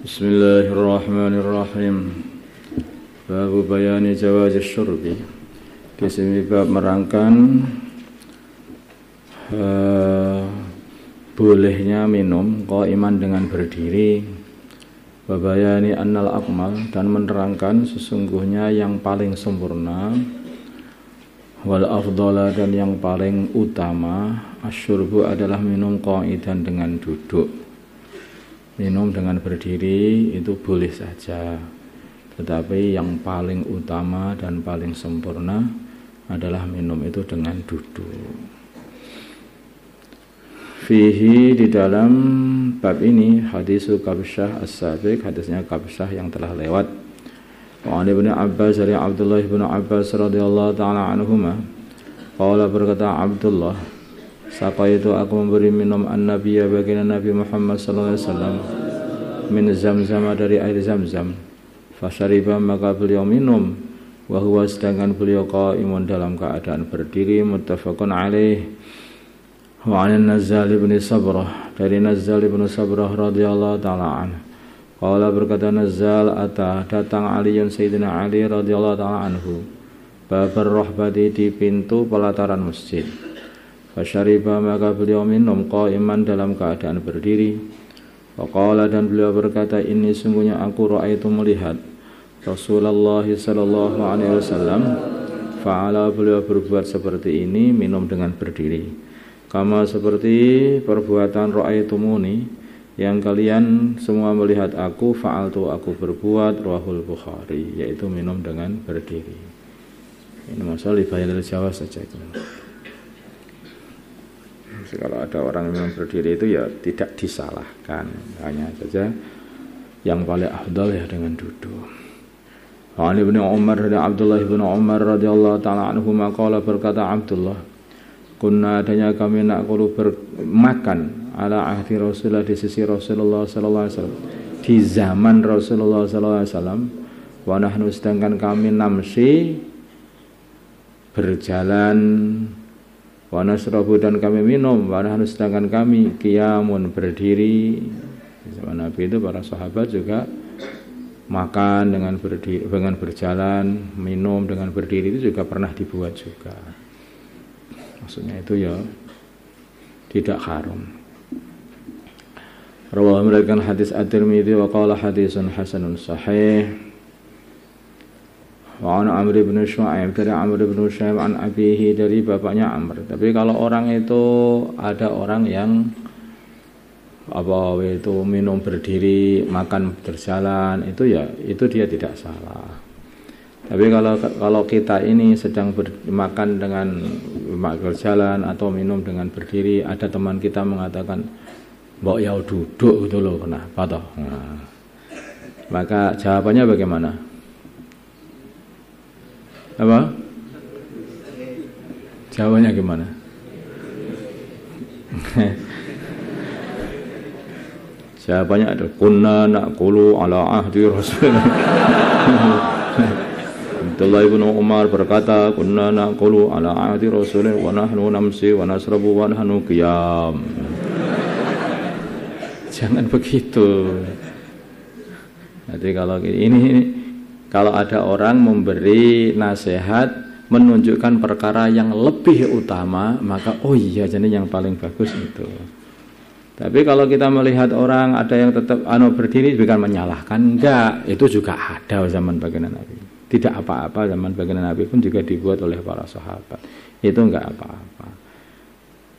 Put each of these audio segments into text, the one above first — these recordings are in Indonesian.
Bismillahirrahmanirrahim. Bab bayani jawaz syurbi. Di sini bab merangkan bolehnya minum qaiman dengan berdiri. Babayani annal akmal, dan menerangkan sesungguhnya yang paling sempurna wal afdhala, dan yang paling utama asyurbu adalah minum qaidan dengan duduk. Minum dengan berdiri itu boleh saja, tetapi yang paling utama dan paling sempurna adalah minum itu dengan duduk. Fihi, di dalam bab ini, hadisu Kabsyah as-sabiq, hadisnya Kabsyah yang telah lewat. Wa Ibnu Abbas, dari Abdullah bin Abbas radhiyallahu taala anhuma, qala, berkata Abdullah, saqaitu, aku memberi minum an-nabiyya baginda Nabi Muhammad sallallahu alaihi wasallam min zamzam, dari air zamzam. Fasyariba, maka beliau minum, wa huwa, sedangkan beliau qaimun, dalam keadaan berdiri. Muttafaqun alaih. Wa 'an Nazzal bin Sabrah, dari Nazzal bin Sabrah radhiyallahu taala anhu, qala, berkata Nazzal, ata, datang Aliun, Sayyidina Ali radhiyallahu taala anhu, babar rahbati, di pintu pelataran masjid. Fasyariba, maka beliau minum qaiman, dalam keadaan berdiri. Waqala, dan beliau berkata, ini sungguhnya aku ra'aitu, melihat Rasulullah sallallahu alaihi wasallam fa'ala, beliau berbuat seperti ini, minum dengan berdiri, kama, seperti perbuatan ra'aitumuni, yang kalian semua melihat aku, fa'altu, aku berbuat. Rawahul Bukhari, yaitu minum dengan berdiri. Ini masalah bayanil jawaz saja itu. Kalau ada orang yang berdiri itu ya tidak disalahkan, hanya saja yang paling afdal ya dengan duduk. Wa Ibnu Umar, dari Abdullah bin Umar radhiyallahu taala anhu, maqala, berkata Abdullah, kunna, adanya kami, naqulu, bermakan ala ahdi Rasulullah, di sisi Rasulullah sallallahu alaihi wasallam, di zaman Rasulullah sallallahu alaihi wasallam. Wa nahnu, sedangkan kami, namsi, berjalan. Wa nasrabu, dan kami minum. Wa nahnu, sedangkan kami, qiyamun, berdiri. Zaman Nabi itu para sahabat juga makan dengan berdiri, dengan berjalan, minum dengan berdiri, itu juga pernah dibuat juga. Maksudnya itu ya tidak haram. Rawahu, meriwayatkan hadis At-Tirmidzi wa qala hadisun hasanun sahih. Wa an Amr bin Shu'aib, dari Amr bin Shu'aib an abihi, dari bapaknya Amr. Tapi kalau orang itu, ada orang yang itu minum berdiri, makan berjalan, itu ya itu dia tidak salah. Tapi kalau kita ini sedang makan dengan berjalan atau minum dengan berdiri, ada teman kita mengatakan, mbok ya duduk gitu loh, kenapa toh? Nah, maka jawabannya bagaimana? Apa? Jawabannya gimana? Jawabannya ada, kunna naqulu ala ahdi Rasulullah. Abdullah bin Umar berkata, kunna naqulu ala ahdi Rasulullah wa nahnu namsi wa nasrabu wa nahnu qiyam. Jangan begitu. Jadi kalau ada orang memberi nasihat, menunjukkan perkara yang lebih utama, maka oh iya, jadi yang paling bagus itu. Tapi kalau kita melihat orang ada yang tetap berdiri, bukan menyalahkan, enggak, itu juga ada zaman baginda Nabi. Tidak apa-apa, zaman baginda Nabi pun juga dibuat oleh para sahabat. Itu enggak apa-apa.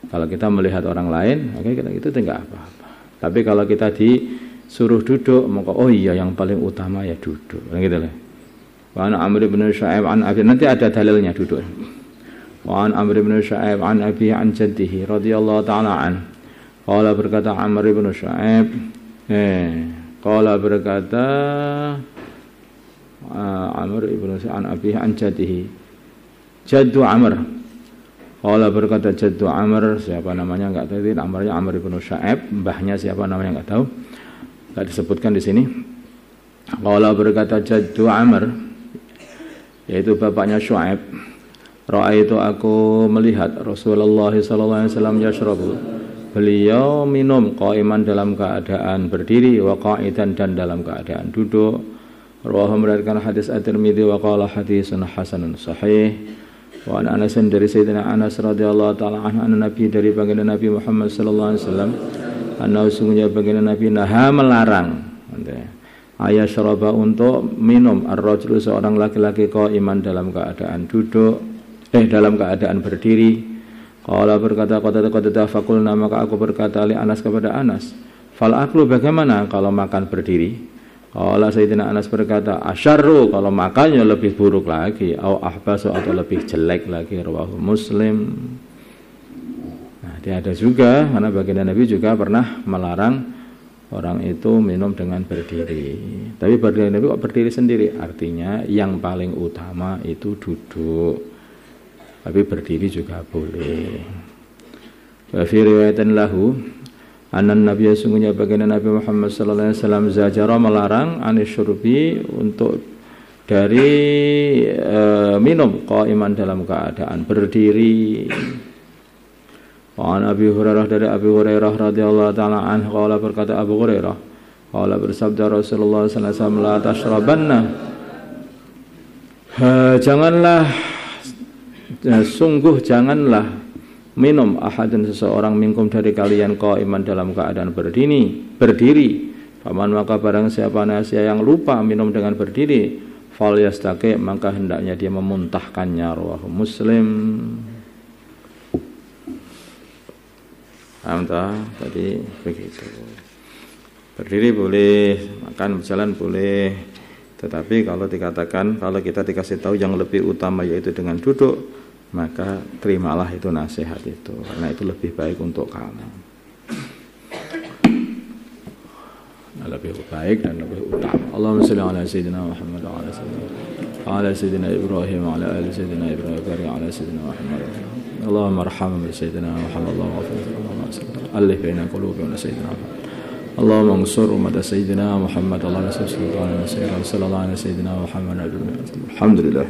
Kalau kita melihat orang lain, oke, itu enggak apa-apa. Tapi kalau kita disuruh duduk, maka oh iya, yang paling utama ya duduk, gitu lah. Wa an Amr bin Shu'aib an abi, nanti ada dalilnya duduk. Wa an Amr bin Shu'aib an abi an jaddihi radhiyallahu taala an. Qala, berkata Amr bin Shu'aib, qala, berkata Amr bin Shu'aib an abi an jaddihi, jaddu Amr. Qala, berkata jaddu Amr, siapa namanya enggak tahu, namanya Amr bin Shu'aib, mbahnya siapa namanya enggak tahu, enggak disebutkan di sini. Qala, berkata jaddu Amr, yaitu bapaknya Shu'aib, ra'aitu, aku melihat Rasulullah sallallahu alaihi wasallam yashrabu, beliau minum qaiman dalam keadaan berdiri, wa qa'idan dan dalam keadaan duduk. Rawahu meriwayatkan hadis At-Tirmidzi wa qala hadisun hasanun sahih. Wa an Anas dari Sayyidina Anas radhiyallahu taala anhu Nabi dari baginda Nabi Muhammad sallallahu alaihi wasallam, anna sungguhnya baginda Nabi naha melarang ayah syaraba untuk minum ar-rajulu seorang laki-laki qaiman dalam keadaan duduk, dalam keadaan berdiri. Qala berkata qad faqulna, maka aku berkata li Anas kepada Anas, fal aklu bagaimana kalau makan berdiri? Qala Sayyidina Anas berkata, asyarru, kalau makannya lebih buruk lagi, au ahbasu atau lebih jelek lagi. Rawahu Muslim. Nah, dia ada juga karena baginda Nabi juga pernah melarang orang itu minum dengan berdiri. Tapi baginda Nabi kok berdiri sendiri? Artinya yang paling utama itu duduk. Tapi berdiri juga boleh. Wa fi riwayatan lahu anan Nabi sungguhnya baginda Nabi Muhammad sallallahu alaihi wasallam zajara melarang anisyurbi untuk dari minum qaiman dalam keadaan berdiri. Wa an Abi Hurairah dari Abi Hurairah radhiyallahu taala anhu qala berkata Abu Hurairah qala bersabda Rasulullah sallallahu alaihi wasallam la tashrabanna, janganlah sungguh janganlah minum ahadun seseorang minkum dari kalian qaiman dalam keadaan berdiri. Faman maka barang siapa nasiya yang lupa minum dengan berdiri, fal yastaqi, maka hendaknya dia memuntahkannya. Rawahu Muslim. Amtah tadi begitu. Berdiri boleh, makan berjalan boleh. Tetapi kalau kita dikasih tahu yang lebih utama yaitu dengan duduk, maka terimalah itu nasihat itu, karena itu lebih baik untuk kamu. Lebih baik dan lebih utama. Allahumma shalli ala sayyidina Muhammad wa ala sayyidina Ibrahim wa ala ali sayyidina Ibrahim wa ala sayyidina Muhammad. Allahumma arham bi sayyidina Muhammad wa alif baina qulubina sayyidina Muhammad. Allahumma ansur umat sayyidina Muhammad. Allahumma salli ala sayyidina Muhammad. Alhamdulillah.